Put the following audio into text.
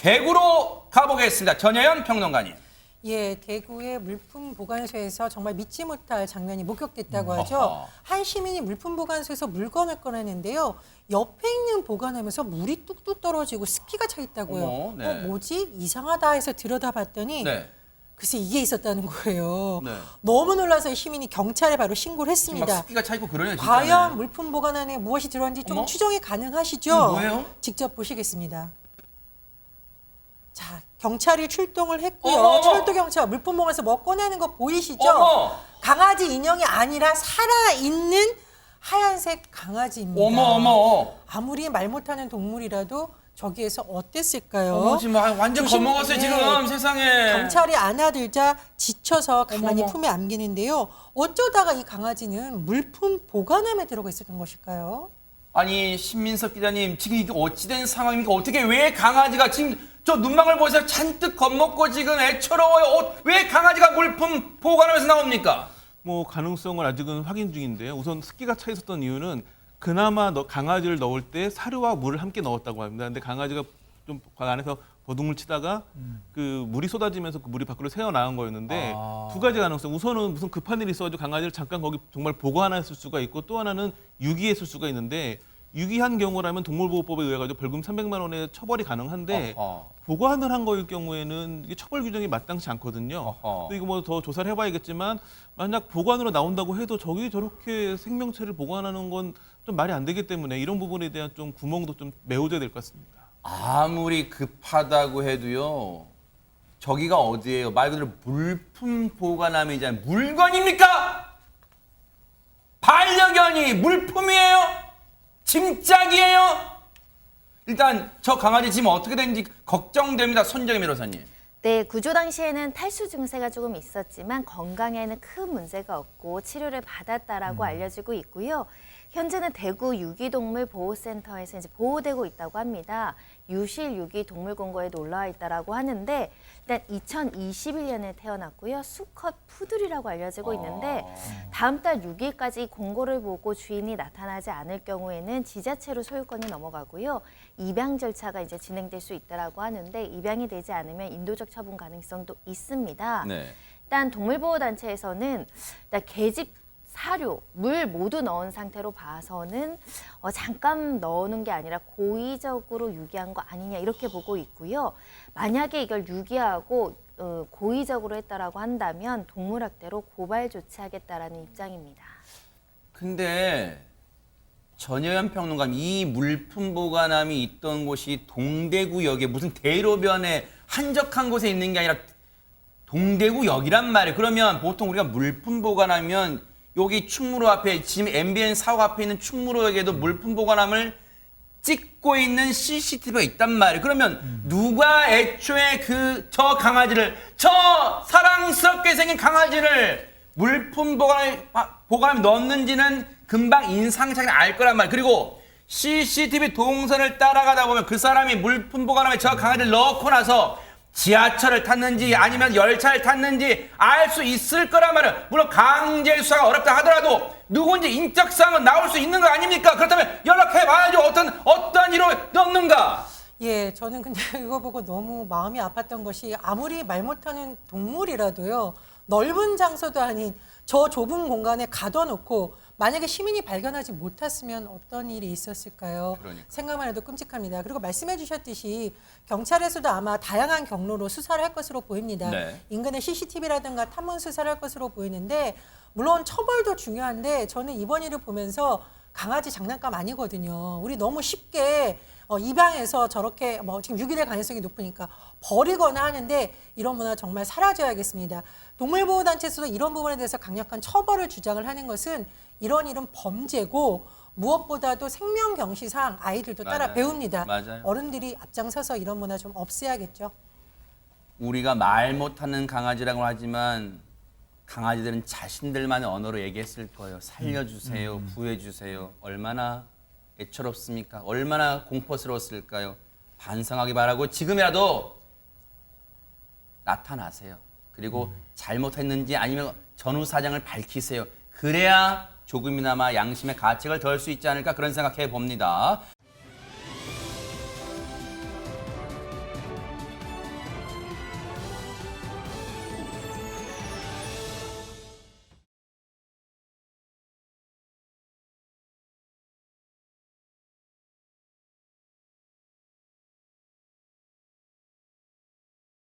대구로 가보겠습니다. 전혜연 평론가님. 예, 대구의 물품 보관소에서 정말 믿지 못할 장면이 목격됐다고 하죠. 어허. 한 시민이 물품 보관소에서 물건을 꺼내는데요. 옆에 있는 보관함에서 물이 뚝뚝 떨어지고 습기가 차 있다고요. 어머, 네. 뭐지? 이상하다 해서 들여다봤더니 네. 글쎄 이게 있었다는 거예요. 네. 너무 놀라서 이 시민이 경찰에 바로 신고를 지금 막 했습니다. 습기가 차 있고 그러네요. 진짜네. 과연 물품 보관 안에 무엇이 들어있는지 좀 어머? 추정이 가능하시죠? 이거 뭐예요? 직접 보시겠습니다. 자, 경찰이 출동을 했고요. 어머! 철도 경찰 물품 보관에서 뭐 꺼내는 거 보이시죠? 어머! 강아지 인형이 아니라 살아있는 하얀색 강아지입니다. 어머. 아무리 말 못하는 동물이라도 저기에서 어땠을까요? 어머, 지금 완전 조심- 겁먹었어요, 네. 지금 세상에. 경찰이 안아들자 지쳐서 가만히 어머머. 품에 안기는데요. 어쩌다가 이 강아지는 물품 보관함에 들어가 있었던 것일까요? 아니, 신민석 기자님, 지금 이게 어찌된 상황입니까? 어떻게, 왜 강아지가 지금 저 눈망울 보세요. 잔뜩 겁먹고 지금 애처로워요. 왜 강아지가 물품 보관함에서 나옵니까? 뭐 가능성을 아직은 확인 중인데요. 우선 습기가 차 있었던 이유는 그나마 강아지를 넣을 때 사료와 물을 함께 넣었다고 합니다. 근데 강아지가 좀 안에서 버둥을 치다가 그 물이 쏟아지면서 그 물이 밖으로 새어 나온 거였는데 아. 두 가지 가능성. 우선은 무슨 급한 일이 있어가지고 강아지를 잠깐 거기 정말 보관했을 수가 있고 또 하나는 유기했을 수가 있는데 유기한 경우라면 동물보호법에 의해 가지고 벌금 300만 원의 처벌이 가능한데 어허. 보관을 한 거일 경우에는 이게 처벌 규정이 마땅치 않거든요. 어허. 또 이거 뭐 더 조사를 해봐야겠지만 만약 보관으로 나온다고 해도 저기 저렇게 생명체를 보관하는 건 좀 말이 안 되기 때문에 이런 부분에 대한 좀 구멍도 좀 메워줘야 될 것 같습니다. 아무리 급하다고 해도요. 저기가 어디예요? 말 그대로 물품 보관함이잖아요. 물건입니까? 반려견이 물품이에요? 짐짝이에요? 일단 저 강아지 지금 어떻게 되는지 걱정됩니다. 손정혜 변호사님. 네, 구조 당시에는 탈수 증세가 조금 있었지만 건강에는 큰 문제가 없고 치료를 받았다라고 알려지고 있고요. 현재는 대구 유기동물 보호센터에서 이제 보호되고 있다고 합니다. 유실 유기 동물 공고에도 올라와 있다라고 하는데 일단 2021년에 태어났고요. 수컷 푸들이라고 알려지고 있는데 다음 달 6일까지 공고를 보고 주인이 나타나지 않을 경우에는 지자체로 소유권이 넘어가고요. 입양 절차가 이제 진행될 수 있다라고 하는데 입양이 되지 않으면 인도적 처분 가능성도 있습니다. 네. 일단 동물보호단체에서는 일단 개집 사료, 물 모두 넣은 상태로 봐서는 잠깐 넣는 게 아니라 고의적으로 유기한 거 아니냐 이렇게 보고 있고요. 만약에 이걸 유기하고 고의적으로 했다라고 한다면 동물학대로 고발 조치하겠다라는 입장입니다. 근데 전혜연 평론가님, 이 물품 보관함이 있던 곳이 동대구역에 무슨 대로변에 한적한 곳에 있는 게 아니라 동대구역이란 말이에요. 그러면 보통 우리가 물품 보관하면 여기 충무로 앞에 지금 MBN 사옥 앞에 있는 충무로역에도 물품 보관함을 찍고 있는 CCTV가 있단 말이에요. 그러면 누가 애초에 저 강아지를, 저 사랑스럽게 생긴 강아지를 물품 보관함에 넣었는지는 금방 인상착의는 알 거란 말이에요. 그리고 CCTV 동선을 따라가다 보면 그 사람이 물품 보관함에 저 강아지를 넣고 나서 지하철을 탔는지 아니면 열차를 탔는지 알 수 있을 거란 말이에요. 물론 강제 수사가 어렵다 하더라도 누군지 인적사항은 나올 수 있는 거 아닙니까? 그렇다면 연락해봐야죠. 어떤 이로 넣는가? 예, 저는 근데 이거 보고 너무 마음이 아팠던 것이 아무리 말 못하는 동물이라도요. 넓은 장소도 아닌 저 좁은 공간에 가둬놓고 만약에 시민이 발견하지 못했으면 어떤 일이 있었을까요? 그러니까. 생각만 해도 끔찍합니다. 그리고 말씀해 주셨듯이 경찰에서도 아마 다양한 경로로 수사를 할 것으로 보입니다. 네. 인근의 CCTV라든가 탐문 수사를 할 것으로 보이는데 물론 처벌도 중요한데 저는 이번 일을 보면서 강아지 장난감 아니거든요. 우리 너무 쉽게 입양해서 저렇게 지금 유기될 가능성이 높으니까 버리거나 하는데 이런 문화 정말 사라져야겠습니다. 동물보호단체에서도 이런 부분에 대해서 강력한 처벌을 주장을 하는 것은 이런 일은 범죄고 무엇보다도 생명경시상 아이들도 따라 맞아요. 배웁니다. 맞아요. 어른들이 앞장서서 이런 문화 좀 없애야겠죠. 우리가 말 못하는 강아지라고 하지만 강아지들은 자신들만의 언어로 얘기했을 거예요. 살려주세요, 구해주세요. 얼마나 애처롭습니까? 얼마나 공포스러웠을까요? 반성하기 바라고 지금이라도 나타나세요. 그리고 잘못했는지 아니면 전후 사정을 밝히세요. 그래야 조금이나마 양심의 가책을 덜 수 있지 않을까 그런 생각해 봅니다.